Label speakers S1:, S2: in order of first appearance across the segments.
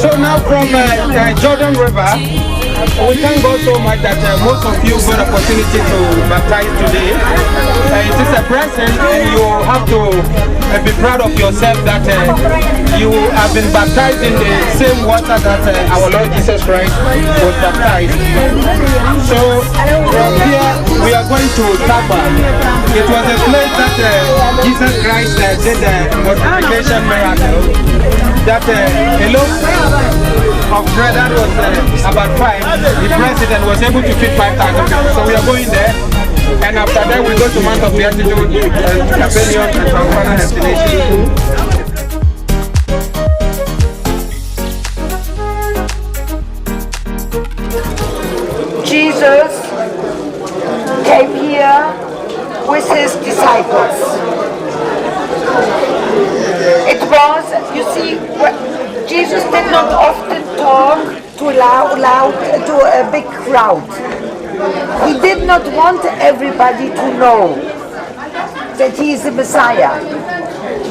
S1: So now from Jordan River, we thank God so much that most of you got opportunity to baptize today. It is a blessing, and you have to be proud of yourself that you have been baptized in the same water that our Lord Jesus Christ was baptized. So from here we are going to Taba. It was a place that Jesus Christ did the multiplication miracle. That a loaf of bread that was about 5, the president was able to feed 5,000 people. So we are going there, and after that we go to Mount of Beatitude, Capernaum, and our final destination.
S2: Jesus came here with his disciples. It was, you see, Jesus did not often talk to a big crowd. He did not want everybody to know that he is the Messiah.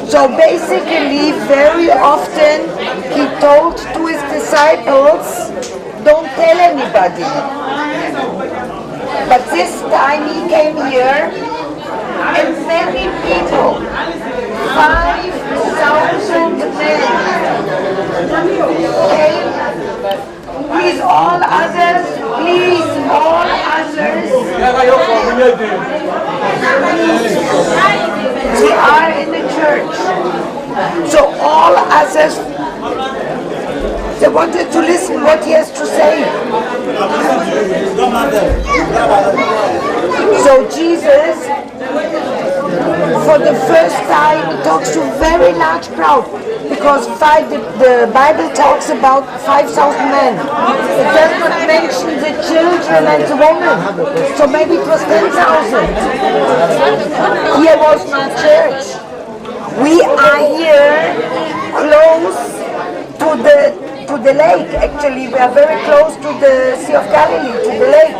S2: So basically, very often he told to his disciples, don't tell anybody. But this time he came here, and many people, 5,000 men, came. Please, all others, we are in the church. So all others, they wanted to listen what he has to say. So Jesus, for the first time, talks to a very large crowd, because the Bible talks about 5,000 men. It does not mention the children and the women. So maybe it was 10,000. Here was no church. We are here close to the lake. Actually, we are very close to the Sea of Galilee, to the lake.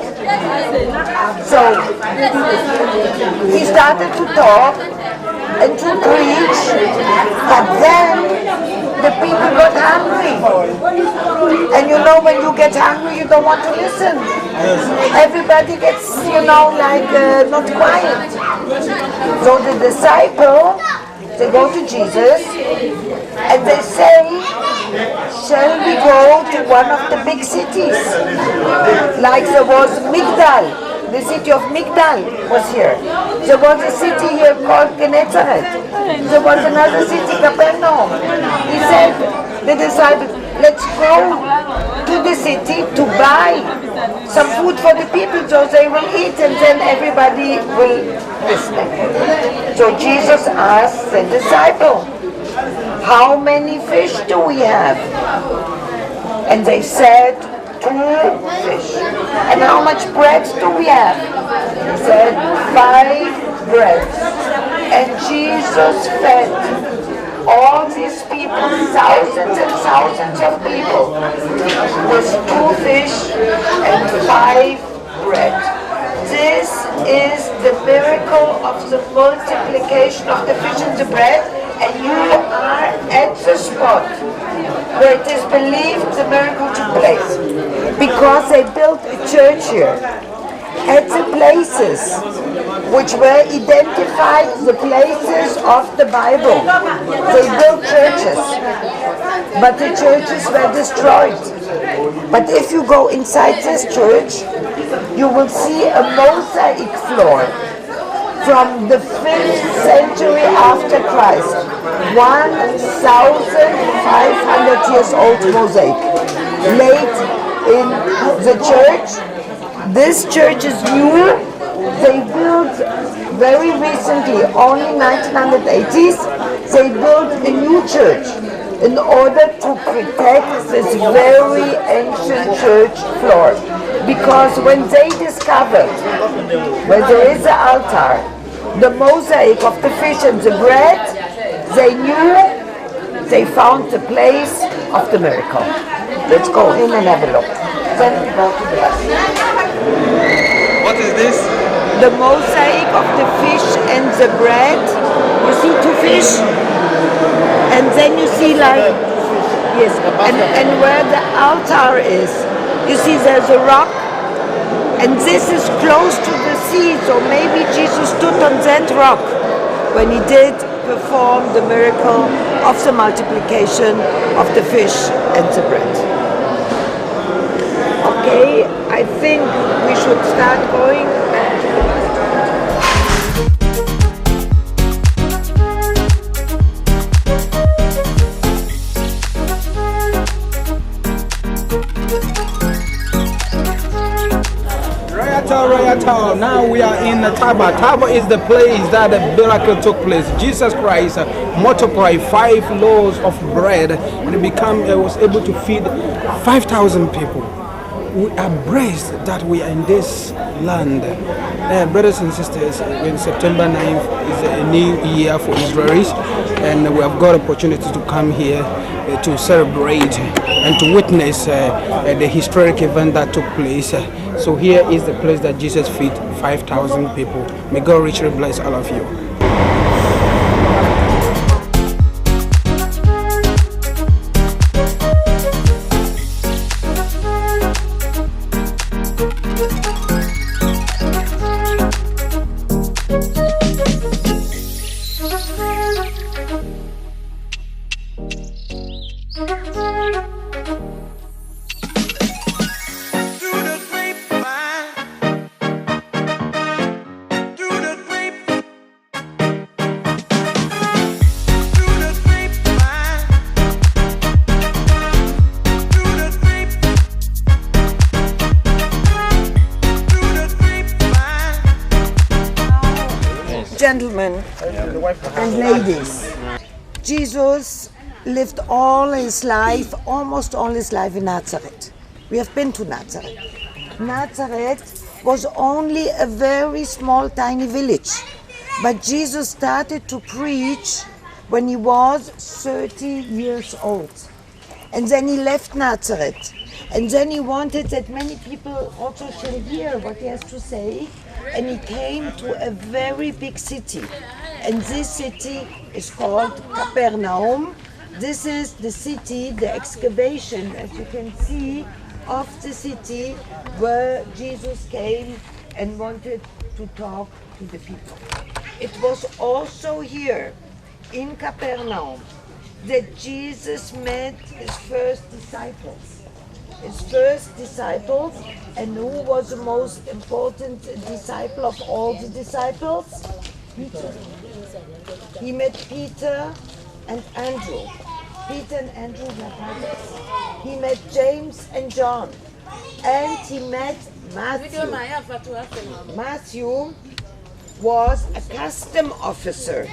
S2: So he started to talk and to preach, but then the people got hungry. And you know, when you get hungry, you don't want to listen. Everybody gets, not quiet. So the disciple, they go to Jesus and they say, shall we go to one of the big cities? Like there was Migdal. The city of Migdal was here. There was a city here called Gennesaret. There was another city, Capernaum. He said, the disciples, let's go to the city to buy some food for the people so they will eat, and then everybody will listen. So Jesus asked the disciple, how many fish do we have? And they said, 2 fish. And how much bread do we have? He said, 5 breads. And Jesus fed all these people, thousands and thousands of people, with 2 fish and 5 bread. This is the miracle of the multiplication of the fish and the bread, and you are at the spot where it is believed the miracle took place, because they built a church here at the places which were identified, the places of the Bible. They built churches, but the churches were destroyed. But if you go inside this church, you will see a mosaic floor from the 5th century after Christ. 1,500 years old mosaic laid in the church. This church is new. They built very recently, only 1980s, they built a new church in order to protect this very ancient church floor. Because when they discovered where there is an altar, the mosaic of the fish and the bread, they knew they found the place of the miracle. Let's go in and have a look. Then we go to the left.
S1: What is this?
S2: The mosaic of the fish and the bread. You see 2 fish, and then you see like Yes, and where the altar is, you see there's a rock, and this is close to the sea, so maybe Jesus stood on that rock when he did perform the miracle of the multiplication of the fish and the bread. Okay, I think we should start going back to the bus stop.
S1: Royal. Now we are in Taba. Taba is the place that the miracle took place. Jesus Christ multiplied 5 loaves of bread and was able to feed 5,000 people. We are blessed that we are in this land. Brothers and sisters, when September 9th is a new year for Israelis, and we have got opportunity to come here to celebrate and to witness the historic event that took place. So here is the place that Jesus fed 5,000 people. May God richly bless all of you.
S2: Gentlemen and ladies, Jesus lived almost all his life in Nazareth. We have been to Nazareth. Nazareth was only a very small, tiny village. But Jesus started to preach when he was 30 years old. And then he left Nazareth. And then he wanted that many people also should hear what he has to say. And he came to a very big city. And this city is called Capernaum. This is the city, the excavation, as you can see, of the city where Jesus came and wanted to talk to the people. It was also here in Capernaum that Jesus met his first disciples. And who was the most important disciple of all the disciples? Peter. He met Peter and Andrew. Peter and Andrew were brothers. He met James and John. And he met Matthew. Matthew was a custom officer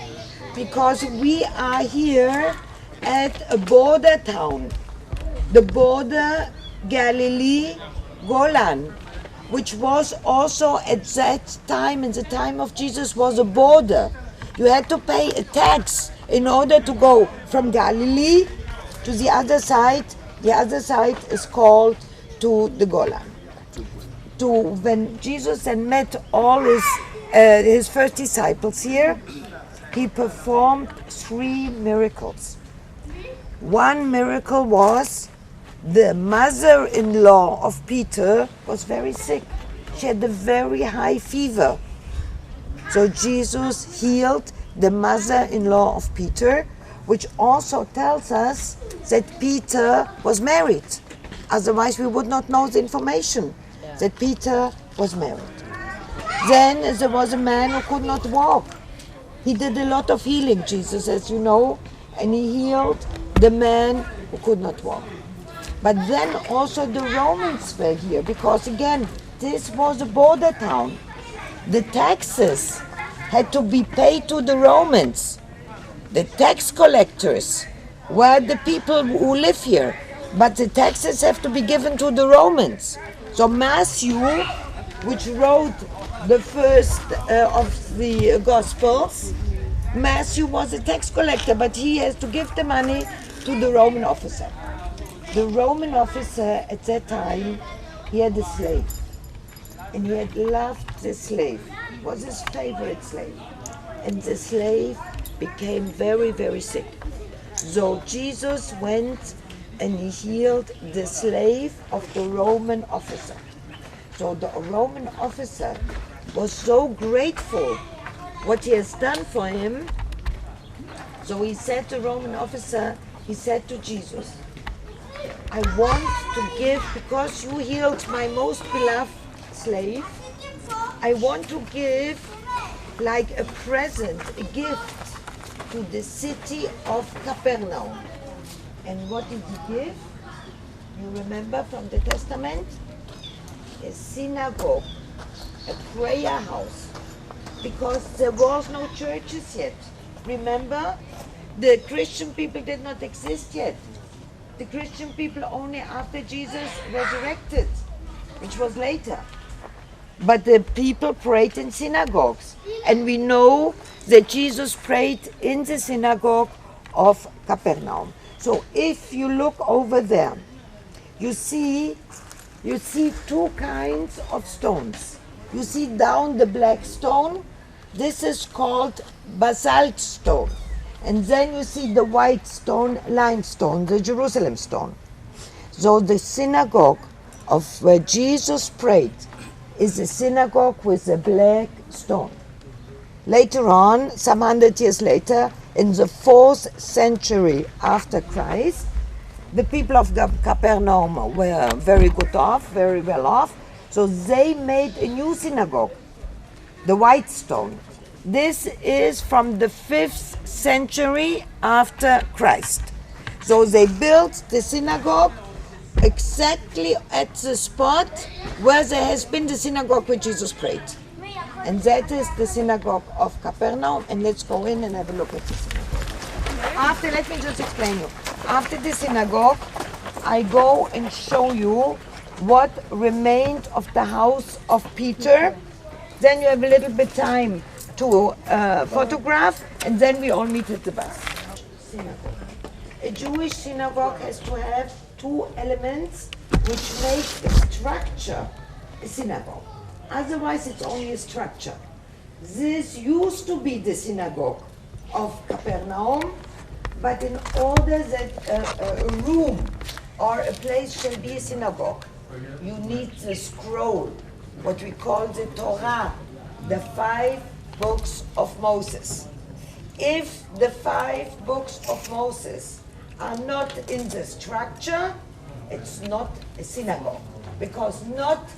S2: because we are here at a border town. The border Galilee, Golan, which was also at that time, in the time of Jesus, was a border. You had to pay a tax in order to go from Galilee to the other side. The other side is called to the Golan. When Jesus then met all his first disciples here, he performed 3 miracles. One miracle was the mother-in-law of Peter was very sick. She had a very high fever. So Jesus healed the mother-in-law of Peter, which also tells us that Peter was married. Otherwise we would not know the information that Peter was married. Then there was a man who could not walk. He did a lot of healing, Jesus, as you know, and he healed the man who could not walk. But then also the Romans were here, because again, this was a border town. The taxes had to be paid to the Romans. The tax collectors were the people who live here, but the taxes have to be given to the Romans. So Matthew, which wrote the first of the Gospels, Matthew was a tax collector, but he has to give the money to the Roman officer. The Roman officer at that time, he had a slave. And he had loved the slave. It was his favorite slave. And the slave became very, very sick. So Jesus went and he healed the slave of the Roman officer. So the Roman officer was so grateful what he has done for him. So he said to the Roman officer, he said to Jesus, I want to give, because you healed my most beloved slave, I want to give like a present, a gift to the city of Capernaum. And what did he give? You remember from the Testament? A synagogue, a prayer house, because there was no churches yet. Remember, the Christian people did not exist yet. The Christian people only after Jesus resurrected, which was later. But the people prayed in synagogues. And we know that Jesus prayed in the synagogue of Capernaum. So if you look over there, you see two kinds of stones. You see down the black stone, this is called basalt stone. And then you see the white stone, limestone, the Jerusalem stone. So the synagogue of where Jesus prayed is a synagogue with a black stone. Later on, some 100 years later, in the 4th century after Christ, the people of Capernaum were very good off, very well off, so they made a new synagogue, the white stone. This is from the 5th century after Christ. So they built the synagogue exactly at the spot where there has been the synagogue where Jesus prayed. And that is the synagogue of Capernaum. And let's go in and have a look at the synagogue. Let me just explain you. After the synagogue, I go and show you what remained of the house of Peter. Then you have a little bit time to photograph, and then we all meet at the bus. Synagogue. A Jewish synagogue has to have two elements which make the structure a synagogue. Otherwise, it's only a structure. This used to be the synagogue of Capernaum, but in order that a room or a place shall be a synagogue, you need the scroll, what we call the Torah, the 5 books of Moses. If the 5 books of Moses are not in the structure, it's not a synagogue, because not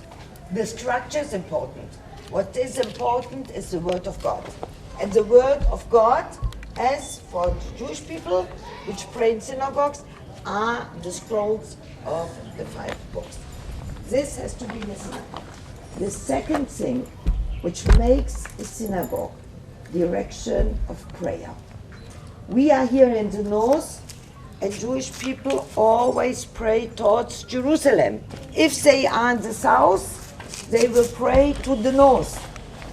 S2: the structure is important. What is important is the Word of God. And the Word of God, as for the Jewish people, which pray in synagogues, are the scrolls of the 5 books. This has to be the synagogue. The second thing which makes a synagogue, direction of prayer. We are here in the north, and Jewish people always pray towards Jerusalem. If they are in the south, they will pray to the north.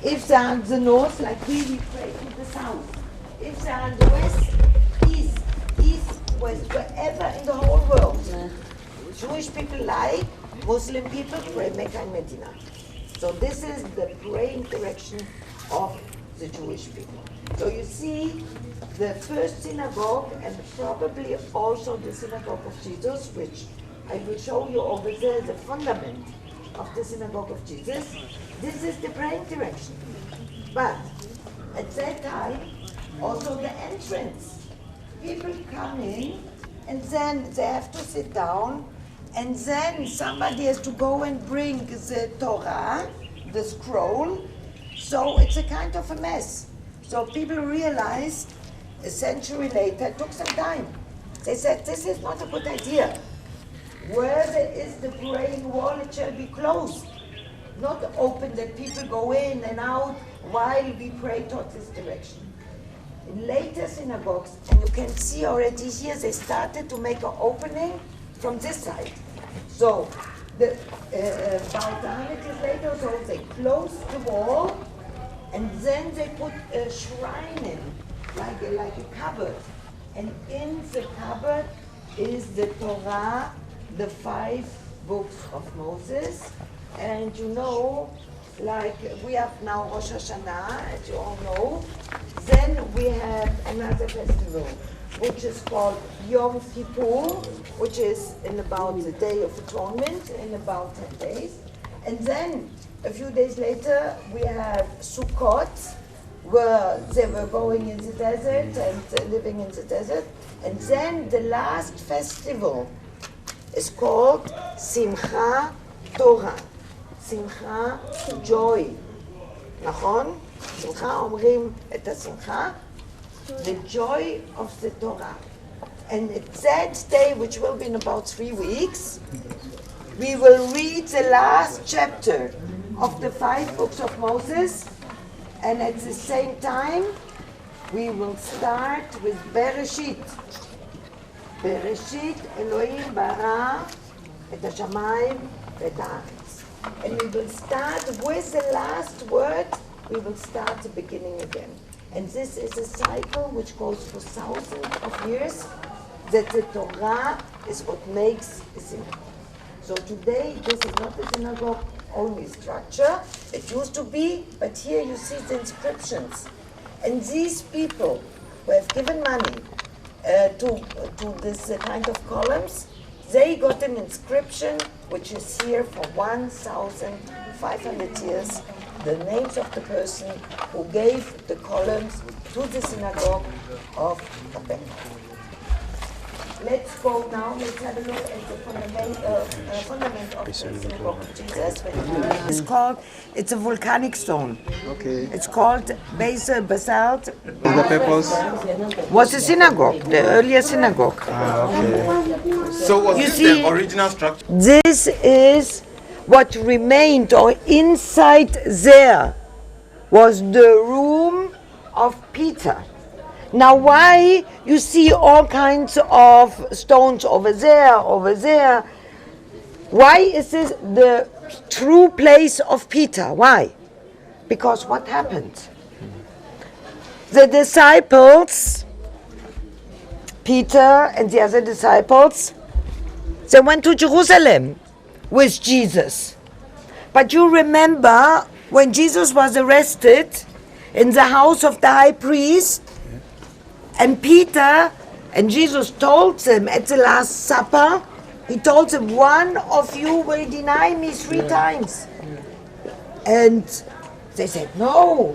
S2: If they are in the north, like we pray to the south. If they are in the west, east, west, wherever in the whole world. Jewish people, like Muslim people, pray Mecca and Medina. So this is the praying direction of the Jewish people. So you see, the first synagogue, and probably also the synagogue of Jesus, which I will show you over there, the fundament of the synagogue of Jesus, this is the praying direction. But at that time, also the entrance. People come in, and then they have to sit down, and then somebody has to go and bring the Torah, the scroll. So it's a kind of a mess. So people realized a century later, it took some time. They said, this is not a good idea. Where there is the praying wall, it shall be closed. Not open that people go in and out while we pray towards this direction. In later synagogues, and you can see already here, they started to make an opening from this side. So, about 100 years later, so they closed the wall, and then they put a shrine in, like a cupboard. And in the cupboard is the Torah, the 5 books of Moses. And you know, like we have now Rosh Hashanah, as you all know. Then we have another festival, which is called Yom Kippur, which is in about the Day of Atonement, in about 10 days. And then a few days later, we have Sukkot, where they were going in the desert and living in the desert. And then the last festival is called Simcha Torah. Simcha, joy. נכון? שמחה אומרים את השמחה, the joy of the Torah. And at that day, which will be in about 3 weeks, we will read the last chapter of the 5 books of Moses, and at the same time, we will start with Bereshit. Bereshit, Elohim bara et hashamayim v'et haaretz. And we will start with the last word, we will start the beginning again. And this is a cycle which goes for thousands of years, that the Torah is what makes a synagogue. So today, this is not a synagogue only structure. It used to be, but here you see the inscriptions. And these people who have given money to this kind of columns, they got an inscription which is here for 1,500 years, the names of the person who gave the columns to the synagogue of Capernaum. Let's go now, let's have a look at the fundament of the synagogue of Jesus. It's called, it's a volcanic stone.
S3: Okay.
S2: It's called basalt.
S3: The purpose?
S2: Was a synagogue, the earlier synagogue.
S3: Okay.
S4: So was
S2: You
S4: this
S2: see-
S4: the original structure?
S2: This is what remained, or inside there was the room of Peter. Now why you see all kinds of stones over there? Why is this the true place of Peter? Why? Because what happened? The disciples, Peter and the other disciples, they went to Jerusalem with Jesus. But you remember when Jesus was arrested in the house of the high priest, and Peter and Jesus told them at the Last Supper, he told them, one of you will deny me 3 times. And they said, no.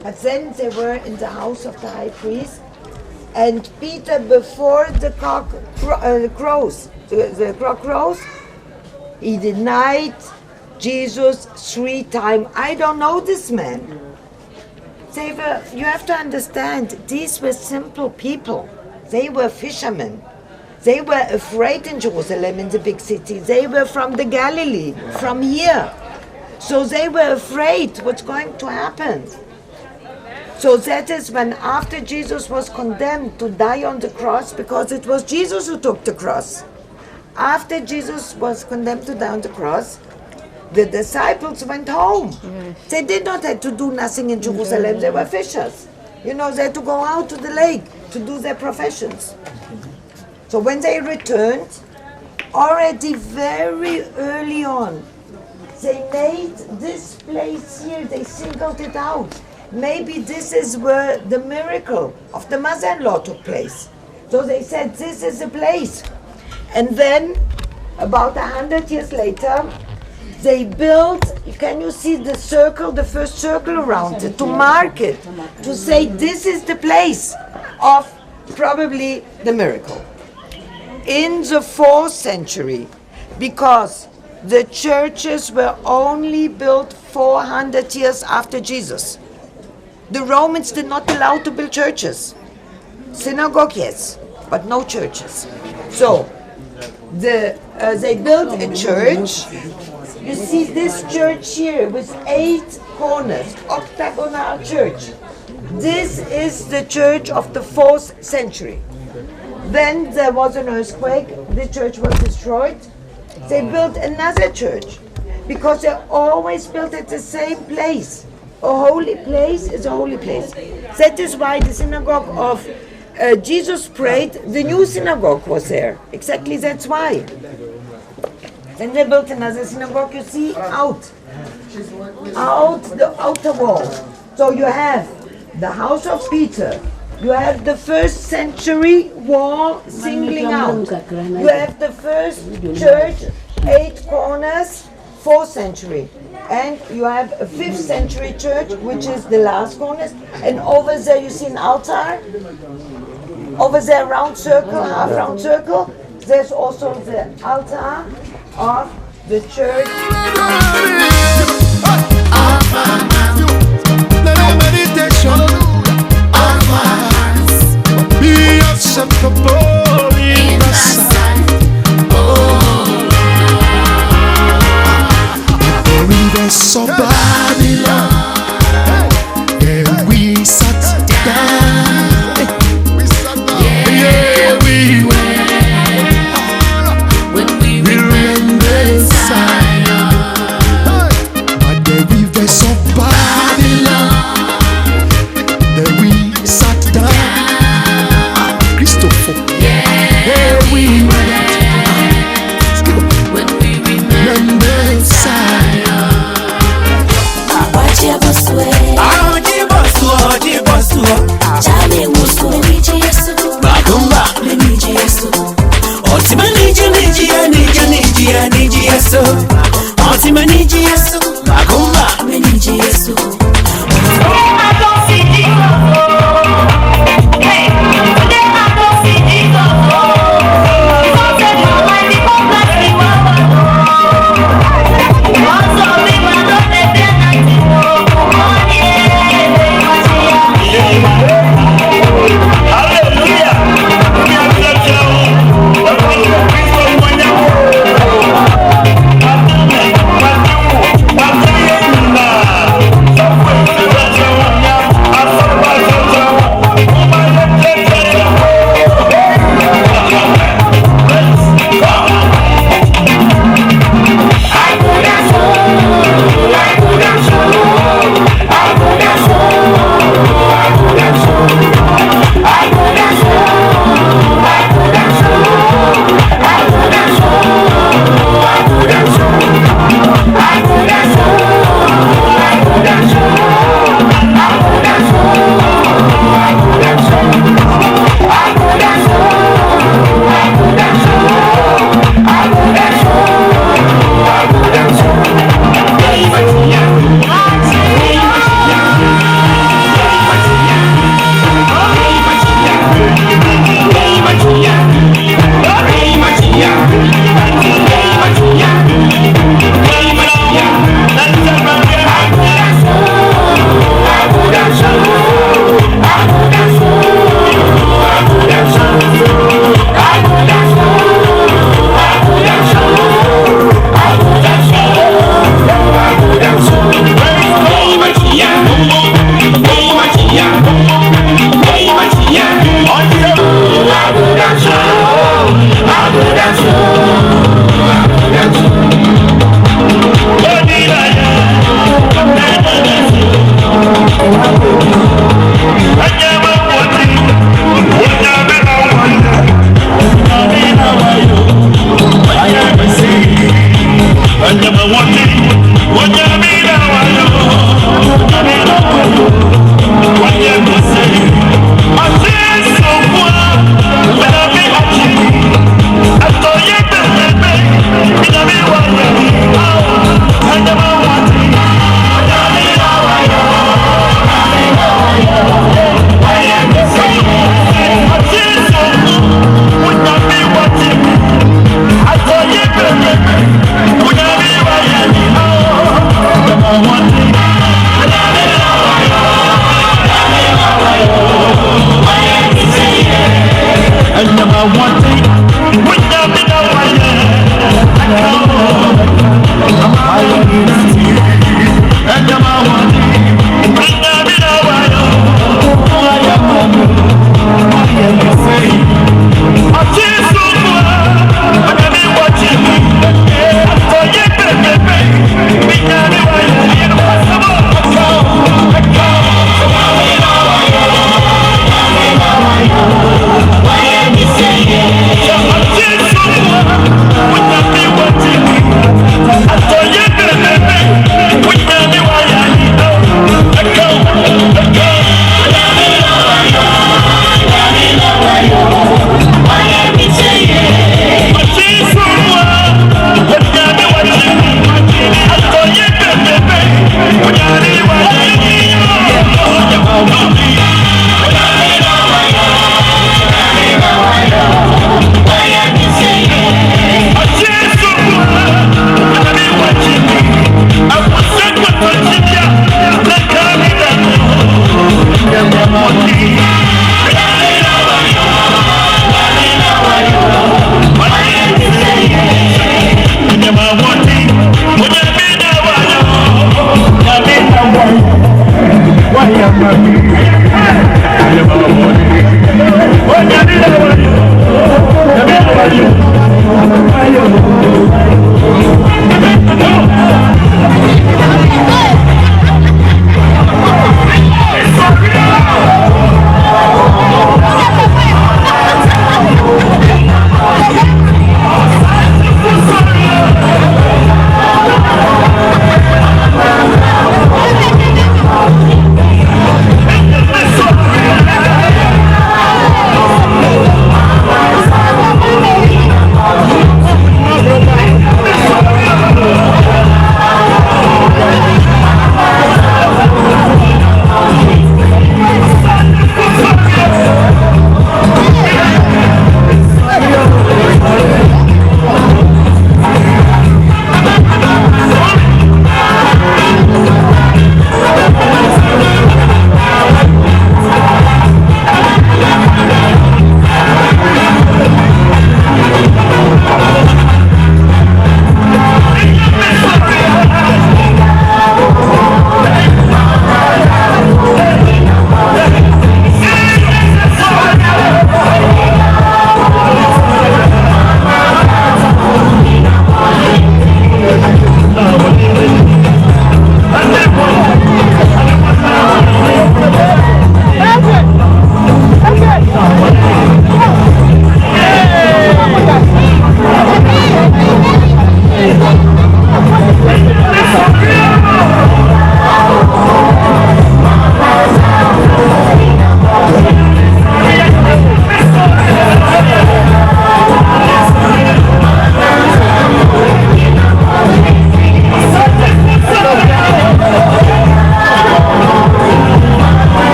S2: But then they were in the house of the high priest, and Peter, before the cock crows, he denied Jesus 3 times. I don't know this man. You have to understand, these were simple people. They were fishermen. They were afraid in Jerusalem, in the big city. They were from the Galilee, from here. So they were afraid what's going to happen. So that is when, after Jesus was condemned to die on the cross, because it was Jesus who took the cross. After Jesus was condemned to die on the cross, the disciples went home. They did not have to do nothing in Jerusalem. They were fishers. You know, they had to go out to the lake to do their professions. So when they returned, already very early on, they made this place here, they singled it out. Maybe this is where the miracle of the mother-in-law took place. So they said, this is the place. And then, about 100 years later, they built, can you see the circle, the first circle around it, to mark it, to say this is the place of probably the miracle. In the 4th century, because the churches were only built 400 years after Jesus. The Romans did not allow to build churches. Synagogue, yes, but no churches. So, they built a church. You see this church here with 8 corners, octagonal church. This is the church of the 4th century. Then there was an earthquake, the church was destroyed. They built another church because they always built at the same place. A holy place is a holy place. That is why the synagogue of Jesus prayed, the new synagogue was there. Exactly that's why. Then they built another synagogue, you see, out the outer wall. So you have the house of Peter, You have the first century wall singling out. You have the first church, 8 corners, 4th century. And you have a 5th century church, which is the last corners. And over there you see an altar. Over there, round circle, half round circle. There's also the altar of the church.
S4: Be acceptable in the sight. The rivers of Babylon, and we sat down. Yeah, we went when we remembered Zion. But the rivers of Babylon, then we sat down. Yeah, we went when we remembered Zion.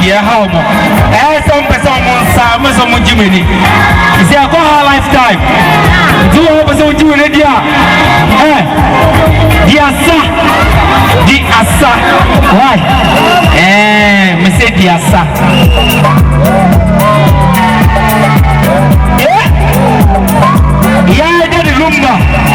S1: yeah, how much? Some person, some Jimmy. Is there a lifetime? Do you have some Jimmy? The Asa. Why? Me say the Asa. Yeah, I did the lumber.